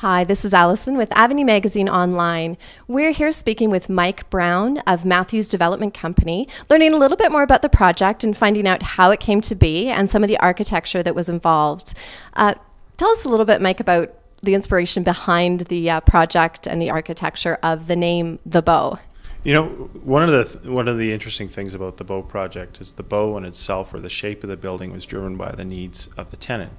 Hi, this is Allison with Avenue Magazine Online. We're here speaking with Mike Brown of Matthews Development Company, learning a little bit more about the project and finding out how it came to be and some of the architecture that was involved. Tell us a little bit, Mike, about the inspiration behind the project and the architecture of the name The Bow. You know, one of the interesting things about the Bow project is the bow in itself, or the shape of the building, was driven by the needs of the tenant.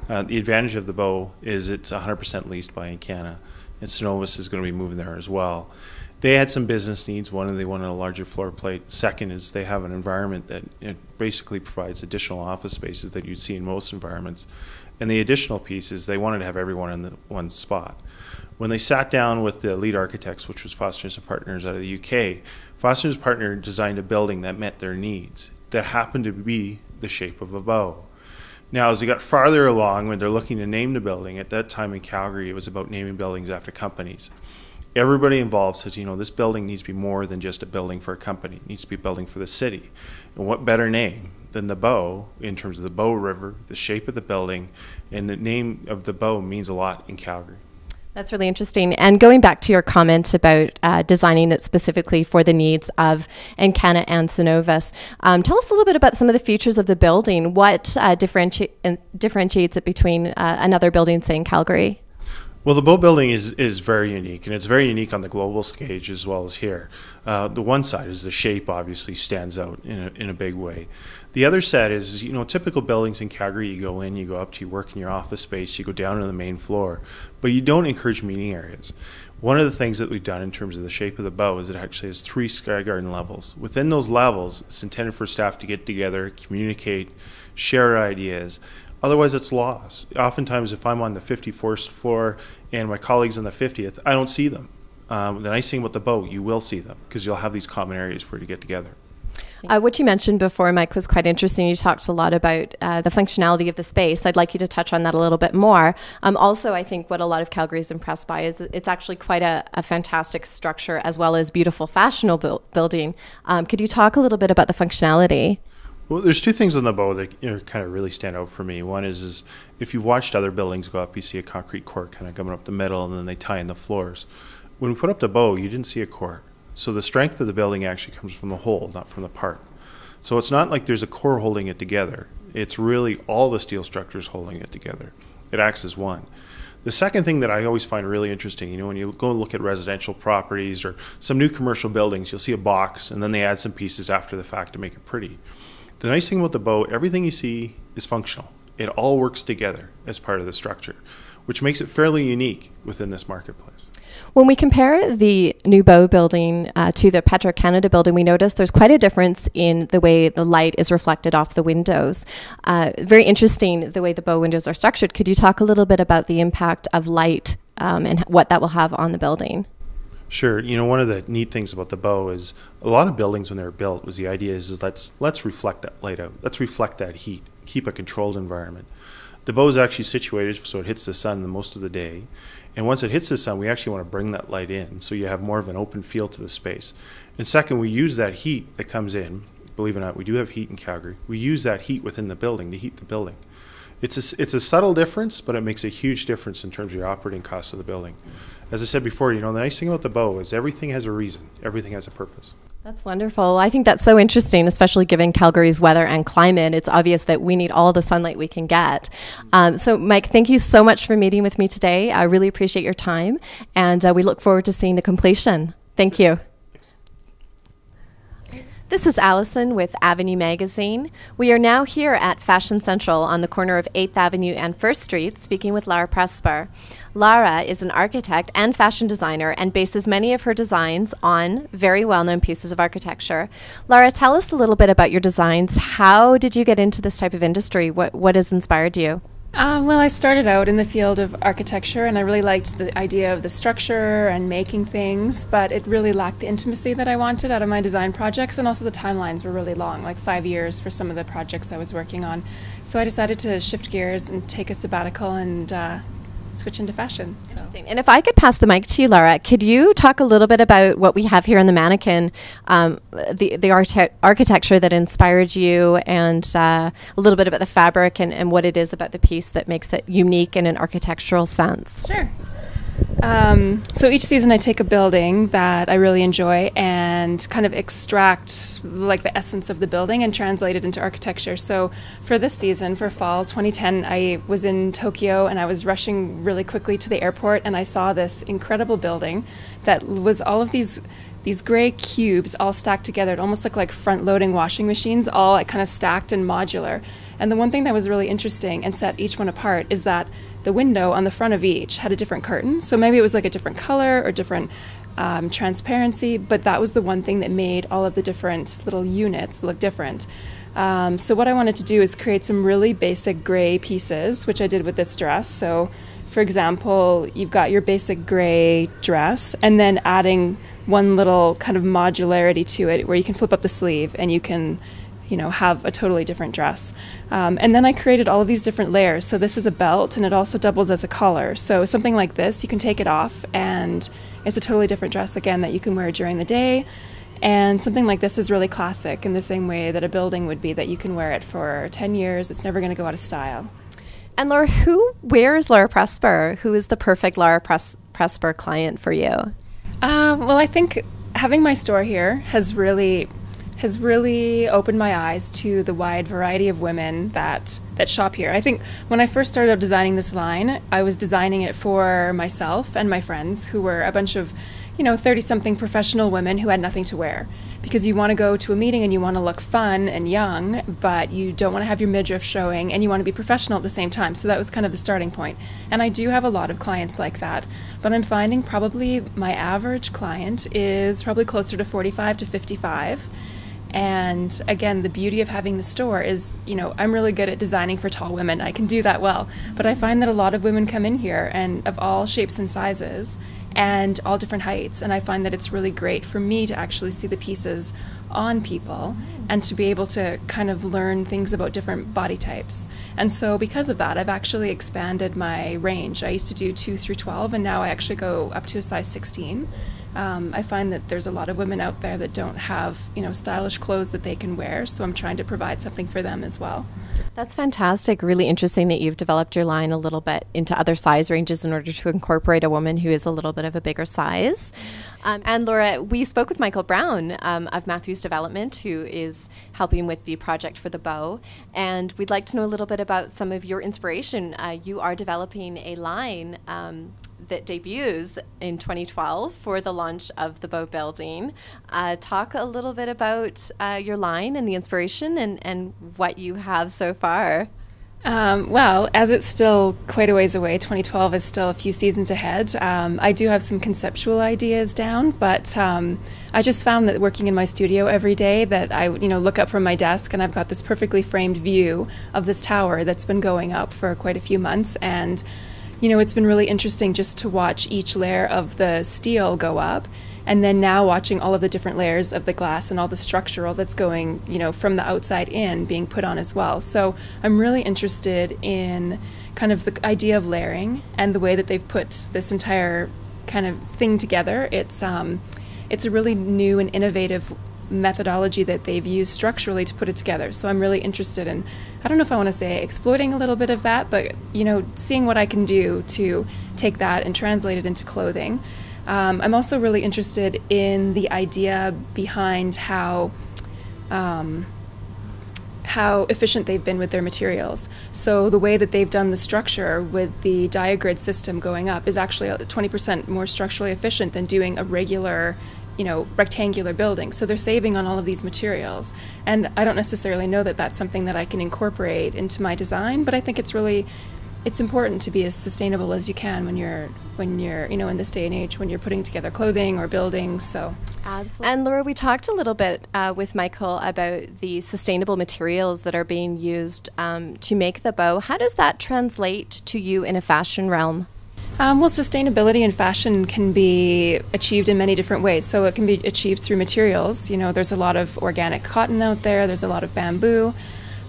The advantage of the Bow is it's 100% leased by Encana, and Synovus is going to be moving there as well. They had some business needs. One, they wanted a larger floor plate. Second is they have an environment that basically provides additional office spaces that you'd see in most environments. And the additional piece is they wanted to have everyone in the one spot. When they sat down with the lead architects, which was Foster & Partners out of the UK, Foster & Partners designed a building that met their needs, that happened to be the shape of a bow. Now, as we got farther along, when they're looking to name the building, at that time in Calgary, it was about naming buildings after companies. Everybody involved says, you know, this building needs to be more than just a building for a company. It needs to be a building for the city. And what better name than the Bow, in terms of the Bow River, the shape of the building, and the name of the Bow means a lot in Calgary. That's really interesting. And going back to your comment about designing it specifically for the needs of Encana and Synovus, tell us a little bit about some of the features of the building. What differentiates it between another building, say, in Calgary? Well, the Bow building is very unique, and it's very unique on the global stage as well as here. The one side is the shape obviously stands out in a big way. The other side is, you know, typical buildings in Calgary, you go in, you go up to, you work in your office space, you go down to the main floor, but you don't encourage meeting areas. One of the things that we've done in terms of the shape of the Bow is it actually has 3 sky garden levels. Within those levels, it's intended for staff to get together, communicate, share ideas. Otherwise, it's lost. Oftentimes, if I'm on the 54th floor and my colleagues on the 50th, I don't see them. The nice thing about the Bow, you will see them because you'll have these common areas for you to get together. What you mentioned before, Mike, was quite interesting. You talked a lot about the functionality of the space. I'd like you to touch on that a little bit more. Also, I think what a lot of Calgary is impressed by is it's actually quite a fantastic structure as well as beautiful, fashionable building. Could you talk a little bit about the functionality? Well, there's 2 things on the Bow that kind of really stand out for me. One is if you've watched other buildings go up, you see a concrete court kind of coming up the middle, and then they tie in the floors. When we put up the Bow, you didn't see a court. So the strength of the building actually comes from the whole, not from the part. So it's not like there's a core holding it together. It's really all the steel structures holding it together. It acts as one. The second thing that I always find really interesting, you know, when you go and look at residential properties or some new commercial buildings, you'll see a box and then they add some pieces after the fact to make it pretty. The nice thing about the Bow, everything you see is functional. It all works together as part of the structure, which makes it fairly unique within this marketplace. When we compare the new Bow building to the Petro-Canada building, we notice there's quite a difference in the way the light is reflected off the windows. Very interesting the way the Bow windows are structured. Could you talk a little bit about the impact of light and what that will have on the building? Sure. You know, one of the neat things about the Bow is a lot of buildings when they were built was the idea is let's reflect that light out. Let's reflect that heat. Keep a controlled environment. The Bow is actually situated so it hits the sun the most of the day. And once it hits the sun, we actually want to bring that light in so you have more of an open feel to the space. And second, we use that heat that comes in. Believe it or not, we do have heat in Calgary. We use that heat within the building to heat the building. It's a subtle difference, but it makes a huge difference in terms of your operating costs of the building. As I said before, you know, the nice thing about the Bow is everything has a reason. Everything has a purpose. That's wonderful. I think that's so interesting, especially given Calgary's weather and climate. It's obvious that we need all the sunlight we can get. So, Mike, thank you so much for meeting with me today. I really appreciate your time, and we look forward to seeing the completion. Thank you. This is Allison with Avenue Magazine. We are now here at Fashion Central on the corner of 8th Avenue and 1st Street, speaking with Lara Presper. Lara is an architect and fashion designer and bases many of her designs on very well-known pieces of architecture. Lara, tell us a little bit about your designs. How did you get into this type of industry? What has inspired you? Well, I started out in the field of architecture, and I really liked the idea of the structure and making things, but it really lacked the intimacy that I wanted out of my design projects, and also the timelines were really long, like 5 years for some of the projects I was working on. So I decided to shift gears and take a sabbatical and switch into fashion. So. Interesting. And if I could pass the mic to you, Lara, could you talk a little bit about what we have here on the mannequin, the architecture that inspired you, and a little bit about the fabric and what it is about the piece that makes it unique in an architectural sense? Sure. So each season I take a building that I really enjoy and kind of extract like the essence of the building and translate it into architecture. So for this season, for fall 2010, I was in Tokyo and I was rushing really quickly to the airport, and I saw this incredible building that was all of these gray cubes all stacked together. It almost looked like front-loading washing machines, all like kind of stacked and modular. And the one thing that was really interesting and set each one apart is that the window on the front of each had a different curtain. So maybe it was like a different color or different transparency, but that was the one thing that made all of the different little units look different. So what I wanted to do is create some really basic gray pieces, which I did with this dress. So for example, you've got your basic gray dress and then adding one little kind of modularity to it where you can flip up the sleeve and you can, have a totally different dress. And then I created all of these different layers. So this is a belt and it also doubles as a collar. So something like this, you can take it off and it's a totally different dress again that you can wear during the day. And something like this is really classic in the same way that a building would be, that you can wear it for 10 years. It's never going to go out of style. And Laura, where is Laura Presper? Who is the perfect Laura Presper client for you? Well, I think having my store here has really opened my eyes to the wide variety of women that shop here. I think when I first started out designing this line, I was designing it for myself and my friends, who were a bunch of 30-something professional women who had nothing to wear, because you want to go to a meeting and you want to look fun and young, but you don't want to have your midriff showing and you want to be professional at the same time. So that was kind of the starting point. And I do have a lot of clients like that, but I'm finding probably my average client is probably closer to 45 to 55. And again, the beauty of having the store is, I'm really good at designing for tall women. I can do that well. But I find that a lot of women come in here and of all shapes and sizes and all different heights. And I find that it's really great for me to actually see the pieces on people and to be able to kind of learn things about different body types. And so because of that, I've actually expanded my range. I used to do 2 through 12, and now I actually go up to a size 16. I find that there's a lot of women out there that don't have, stylish clothes that they can wear, so I'm trying to provide something for them as well. That's fantastic. Really interesting that you've developed your line a little bit into other size ranges in order to incorporate a woman who is a little bit of a bigger size. And Laura, we spoke with Michael Brown of Matthews Development, who is helping with the project for the bow. And we'd like to know a little bit about some of your inspiration. You are developing a line that debuts in 2012 for the launch of the bow building. Talk a little bit about your line and the inspiration and what you have so far. Well, as it's still quite a ways away, 2012 is still a few seasons ahead. I do have some conceptual ideas down, but I just found that working in my studio every day that I look up from my desk and I've got this perfectly framed view of this tower that's been going up for quite a few months. And it's been really interesting just to watch each layer of the steel go up, and then now watching all of the different layers of the glass and all the structural that's going, from the outside in being put on as well. So I'm really interested in kind of the idea of layering and the way that they've put this entire kind of thing together. It's a really new and innovative methodology that they've used structurally to put it together. So I'm really interested in, I don't know if I want to say exploiting a little bit of that, but seeing what I can do to take that and translate it into clothing. I'm also really interested in the idea behind how efficient they've been with their materials. So the way that they've done the structure with the diagrid system going up is actually 20% more structurally efficient than doing a regular rectangular building. So they're saving on all of these materials. And I don't necessarily know that that's something that I can incorporate into my design, but I think it's important to be as sustainable as you can when you're in this day and age, when you're putting together clothing or buildings. So absolutely. And Laura, we talked a little bit with Michael about the sustainable materials that are being used to make the bow. How does that translate to you in a fashion realm? Well, sustainability in fashion can be achieved in many different ways. So it can be achieved through materials. There's a lot of organic cotton out there. There's a lot of bamboo.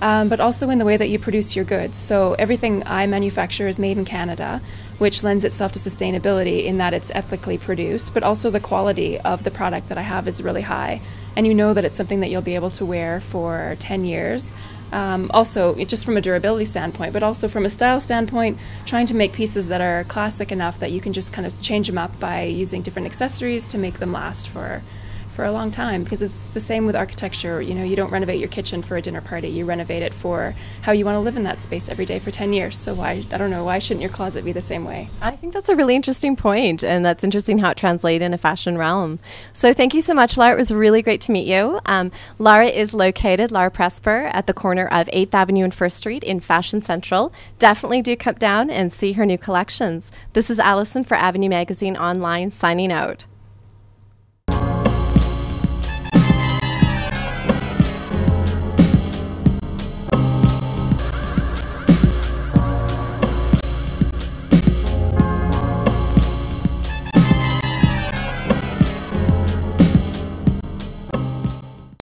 but also in the way that you produce your goods. So everything I manufacture is made in Canada, which lends itself to sustainability in that it's ethically produced, but also the quality of the product that I have is really high. And you know that it's something that you'll be able to wear for 10 years. Also, just from a durability standpoint, but also from a style standpoint, trying to make pieces that are classic enough that you can just kind of change them up by using different accessories to make them last for a long time. Because it's the same with architecture. You know, you don't renovate your kitchen for a dinner party. You renovate it for how you want to live in that space every day for 10 years. So why shouldn't your closet be the same way? I think that's a really interesting point, and that's interesting how it translates in a fashion realm. So thank you so much, Lara. It was really great to meet you. Lara is located, Lara Presper, at the corner of 8th Avenue and 1st Street in Fashion Central. Definitely do come down and see her new collections. This is Allison for Avenue Magazine Online, signing out.